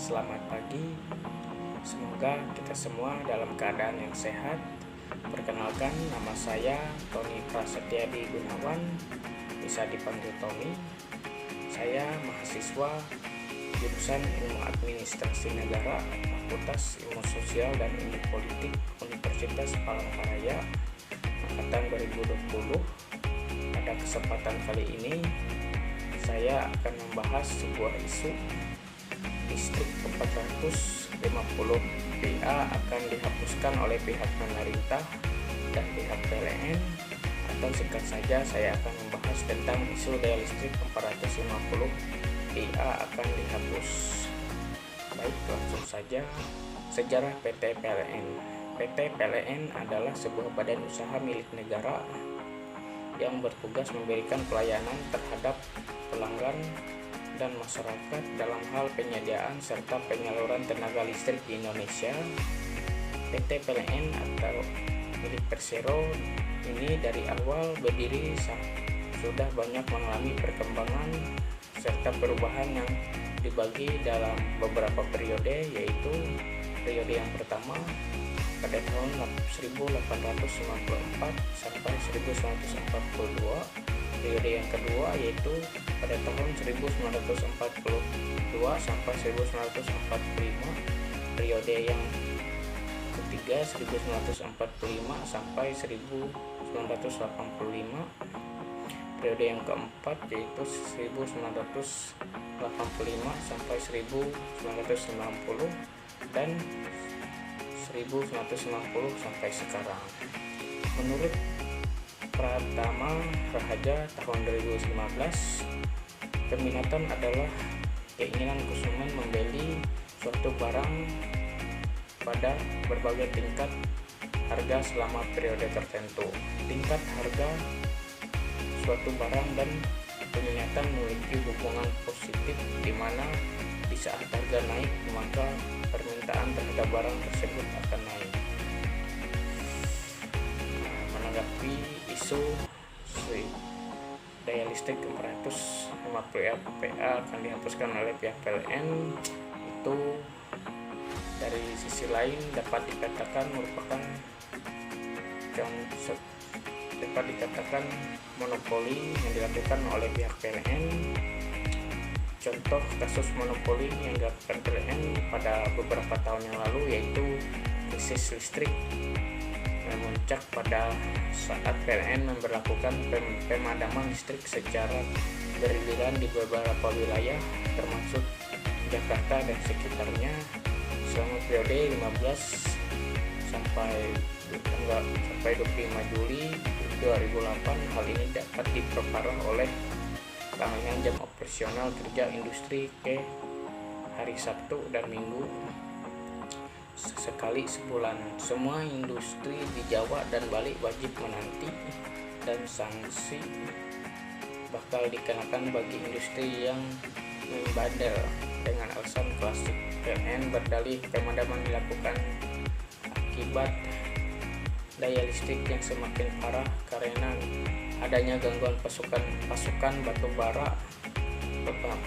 Selamat pagi. Semoga kita semua dalam keadaan yang sehat. Perkenalkan, nama saya Tony Prasetyadi Gunawan, bisa dipanggil Tony. Saya mahasiswa jurusan Ilmu Administrasi Negara, Fakultas Ilmu Sosial dan Ilmu Politik, Universitas Palangkaraya, angkatan 2020. Pada kesempatan kali ini saya akan membahas sebuah isu. Listrik 450 VA akan dihapuskan oleh pihak pemerintah dan pihak PLN, atau singkat saja saya akan membahas tentang isu daya listrik 450 VA akan dihapus. Baik, langsung saja. Sejarah PT PLN. PT PLN adalah sebuah badan usaha milik negara yang bertugas memberikan pelayanan terhadap pelanggan dan masyarakat dalam hal penyediaan serta penyaluran tenaga listrik di Indonesia. PT PLN atau milik Persero ini dari awal berdiri sudah banyak mengalami perkembangan serta perubahan yang dibagi dalam beberapa periode, yaitu periode yang pertama pada tahun 1894 sampai 1942, periode yang kedua yaitu pada tahun 1942 sampai 1945, periode yang ketiga 1945 sampai 1985, periode yang keempat yaitu 1985 sampai 1990, dan 1990 sampai sekarang. Menurut Pratama Raharja tahun 2015, peminatan adalah keinginan konsumen membeli suatu barang pada berbagai tingkat harga selama periode tertentu. Tingkat harga suatu barang dan peminatan memiliki hubungan positif, di mana di saat harga naik maka permintaan terhadap barang tersebut akan naik. Menanggapi isu daya listrik 450 VA akan dihapuskan oleh pihak PLN, itu dari sisi lain dapat dikatakan monopoli yang dilakukan oleh pihak PLN. Contoh kasus monopoli yang dilakukan PLN pada beberapa tahun yang lalu yaitu krisis listrik memuncak pada saat PLN memberlakukan pemadaman listrik secara bergiliran di beberapa wilayah termasuk Jakarta dan sekitarnya selama periode 15 sampai 25 Juli 2008. Hal ini dapat diperparah oleh pengalihan jam operasional kerja industri ke hari Sabtu dan Minggu sekali sebulan. Semua industri di Jawa dan Bali wajib menanti, dan sanksi bakal dikenakan bagi industri yang membandel dengan alasan klasik. PLN berdalih pemadaman dilakukan akibat daya listrik yang semakin parah karena adanya gangguan pasokan batu bara.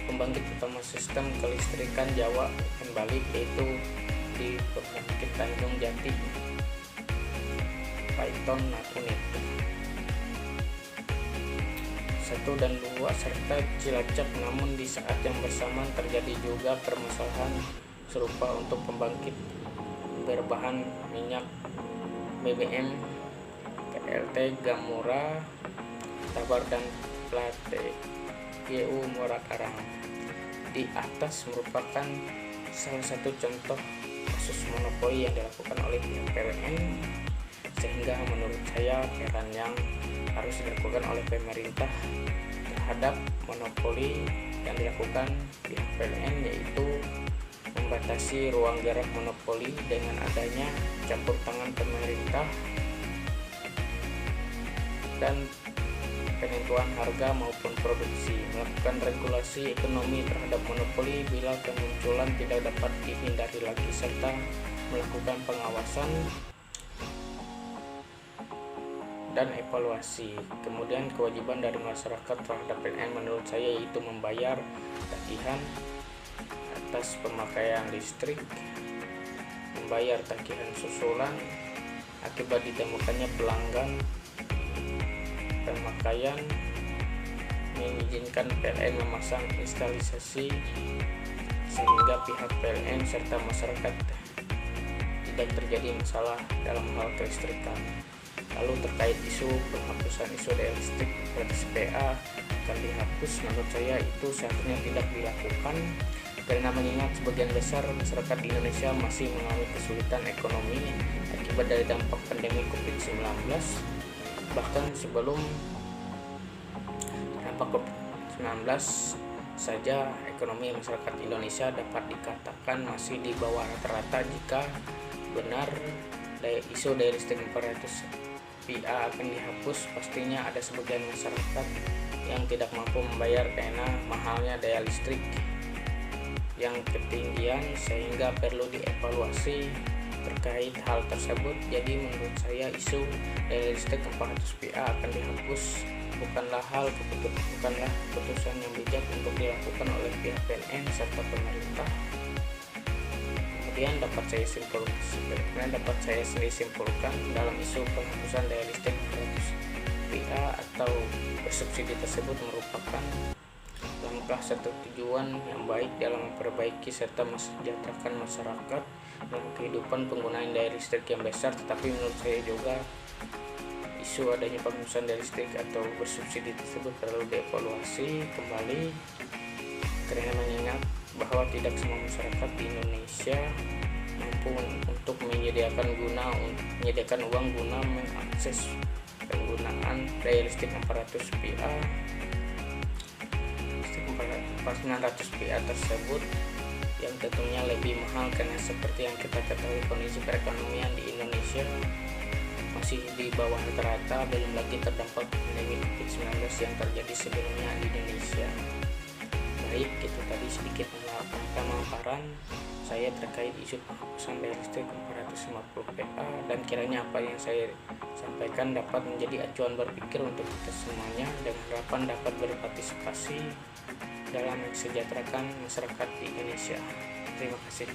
Pembangkit utama sistem kelistrikan Jawa dan Bali yaitu di Pembangkit Tanjung Jati, Paiton Unit 1 dan 2 serta Cilacap. Namun di saat yang bersamaan terjadi juga permasalahan serupa untuk pembangkit berbahan minyak BBM PLT Gamura, Tabar dan Plate GU Murakarang. Di atas merupakan salah satu contoh kasus monopoli yang dilakukan oleh pihak PLN, sehingga menurut saya peran yang harus dilakukan oleh pemerintah terhadap monopoli yang dilakukan pihak PLN yaitu membatasi ruang gerak monopoli dengan adanya campur tangan pemerintah dan penentuan harga maupun produksi, melakukan regulasi ekonomi terhadap monopoli bila kemunculan tidak dapat dihindari lagi, serta melakukan pengawasan dan evaluasi. Kemudian kewajiban dari masyarakat terhadap PLN menurut saya yaitu membayar tagihan atas pemakaian listrik, membayar tagihan susulan akibat ditemukannya pelanggan pemakaian, mengizinkan PLN memasang instalasasi sehingga pihak PLN serta masyarakat tidak terjadi masalah dalam hal kelistrikan. Lalu terkait isu penghapusan isu daya listrik gratis PA akan dihapus, menurut saya itu seharusnya tidak dilakukan karena mengingat sebagian besar masyarakat di Indonesia masih mengalami kesulitan ekonomi akibat dari dampak pandemi COVID-19. Bahkan sebelum dampak COVID-19 saja ekonomi masyarakat Indonesia dapat dikatakan masih di bawah rata-rata. Jika benar isu daya listrik 400 PA akan dihapus, pastinya ada sebagian masyarakat yang tidak mampu membayar karena mahalnya daya listrik yang ketinggian, sehingga perlu dievaluasi terkait hal tersebut. Jadi menurut saya isu daya listrik 400 PA akan dihapus bukanlah keputusan yang bijak untuk dilakukan oleh pihak PLN serta pemerintah. Kemudian dapat saya simpulkan dalam isu penghapusan daya listrik 400 PA atau bersubsidi tersebut merupakan langkah satu tujuan yang baik dalam memperbaiki serta mesejahterakan masyarakat dalam kehidupan penggunaan daya listrik yang besar. Tetapi menurut saya juga isu adanya penghapusan daya listrik atau bersubsidi tersebut perlu dievaluasi kembali karena mengingat bahwa tidak semua masyarakat di Indonesia mampu untuk menyediakan uang guna mengakses penggunaan daya listrik 400 PA. 400 PA tersebut yang tentunya lebih mahal karena seperti yang kita ketahui kondisi perekonomian di Indonesia masih di bawah rata-rata, belum lagi terdampak pandemi COVID-19 yang terjadi sebelumnya di Indonesia. Baik, itu tadi sedikit pemaparan saya terkait isu penghapusan daya listrik 450 PA, dan kiranya apa yang saya sampaikan dapat menjadi acuan berpikir untuk kita semuanya dengan harapan dapat berpartisipasi dalam mensejahterakan masyarakat di Indonesia. Terima kasih.